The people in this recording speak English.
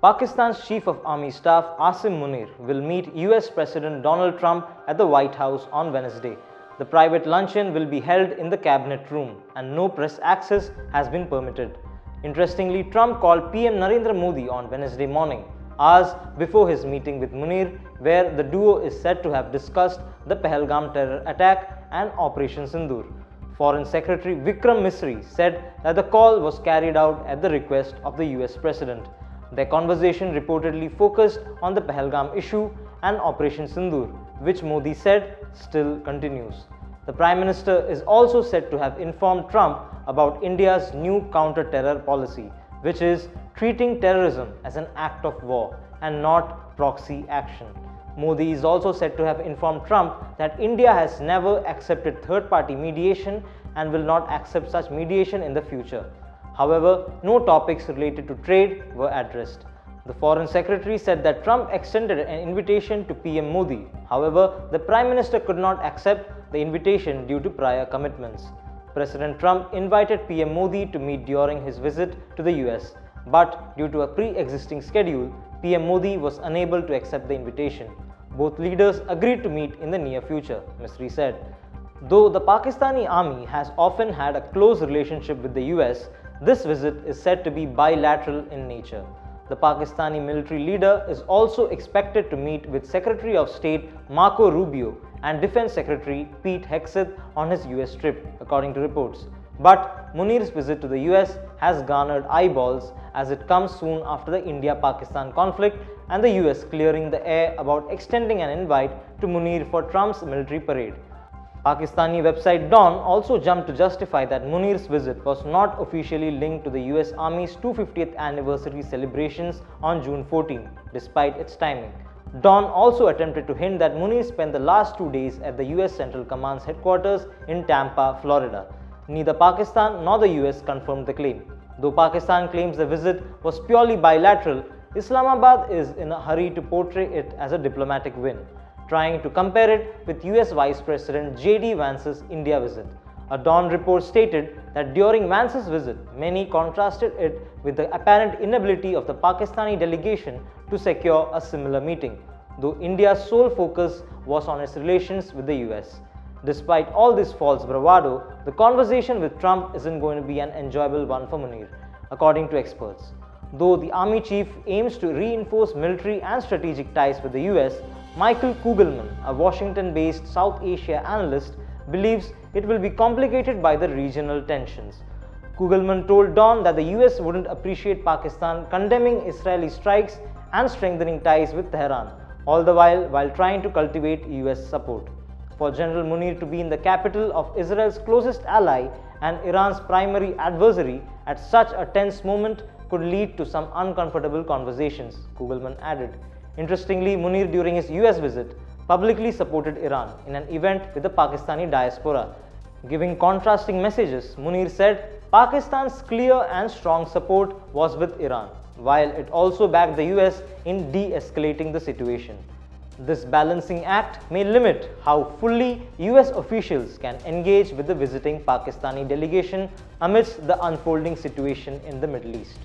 Pakistan's Chief of Army Staff Asim Munir will meet US President Donald Trump at the White House on Wednesday. The private luncheon will be held in the cabinet room and no press access has been permitted. Interestingly, Trump called PM Narendra Modi on Wednesday morning, hours before his meeting with Munir, where the duo is said to have discussed the Pahalgam terror attack and Operation Sindoor. Foreign Secretary Vikram Misri said that the call was carried out at the request of the US President. Their conversation reportedly focused on the Pahalgam issue and Operation Sindoor, which Modi said still continues. The Prime Minister is also said to have informed Trump about India's new counter-terror policy, which is treating terrorism as an act of war and not proxy action. Modi is also said to have informed Trump that India has never accepted third-party mediation and will not accept such mediation in the future. However, no topics related to trade were addressed. The Foreign Secretary said that Trump extended an invitation to PM Modi. However, the Prime Minister could not accept the invitation due to prior commitments. President Trump invited PM Modi to meet during his visit to the US, but due to a pre-existing schedule, PM Modi was unable to accept the invitation. Both leaders agreed to meet in the near future, Misri said. Though the Pakistani army has often had a close relationship with the US, this visit is said to be bilateral in nature. The Pakistani military leader is also expected to meet with Secretary of State Marco Rubio and Defense Secretary Pete Hegseth on his US trip, according to reports. But Munir's visit to the US has garnered eyeballs as it comes soon after the India-Pakistan conflict and the US clearing the air about extending an invite to Munir for Trump's military parade. Pakistani website Dawn also jumped to justify that Munir's visit was not officially linked to the US Army's 250th anniversary celebrations on June 14, despite its timing. Dawn also attempted to hint that Munir spent the last 2 days at the US Central Command's headquarters in Tampa, Florida. Neither Pakistan nor the US confirmed the claim. Though Pakistan claims the visit was purely bilateral, Islamabad is in a hurry to portray it as a diplomatic win, trying to compare it with US Vice President J.D. Vance's India visit. A Dawn report stated that during Vance's visit, many contrasted it with the apparent inability of the Pakistani delegation to secure a similar meeting, though India's sole focus was on its relations with the US. Despite all this false bravado, the conversation with Trump isn't going to be an enjoyable one for Munir, according to experts. Though the Army Chief aims to reinforce military and strategic ties with the US, Michael Kugelman, a Washington-based South Asia analyst, believes it will be complicated by the regional tensions. Kugelman told Dawn that the US wouldn't appreciate Pakistan condemning Israeli strikes and strengthening ties with Tehran, all the while trying to cultivate US support. For General Munir to be in the capital of Israel's closest ally and Iran's primary adversary at such a tense moment could lead to some uncomfortable conversations, Kugelman added. Interestingly, Munir during his US visit publicly supported Iran in an event with the Pakistani diaspora. Giving contrasting messages, Munir said Pakistan's clear and strong support was with Iran, while it also backed the US in de-escalating the situation. This balancing act may limit how fully US officials can engage with the visiting Pakistani delegation amidst the unfolding situation in the Middle East.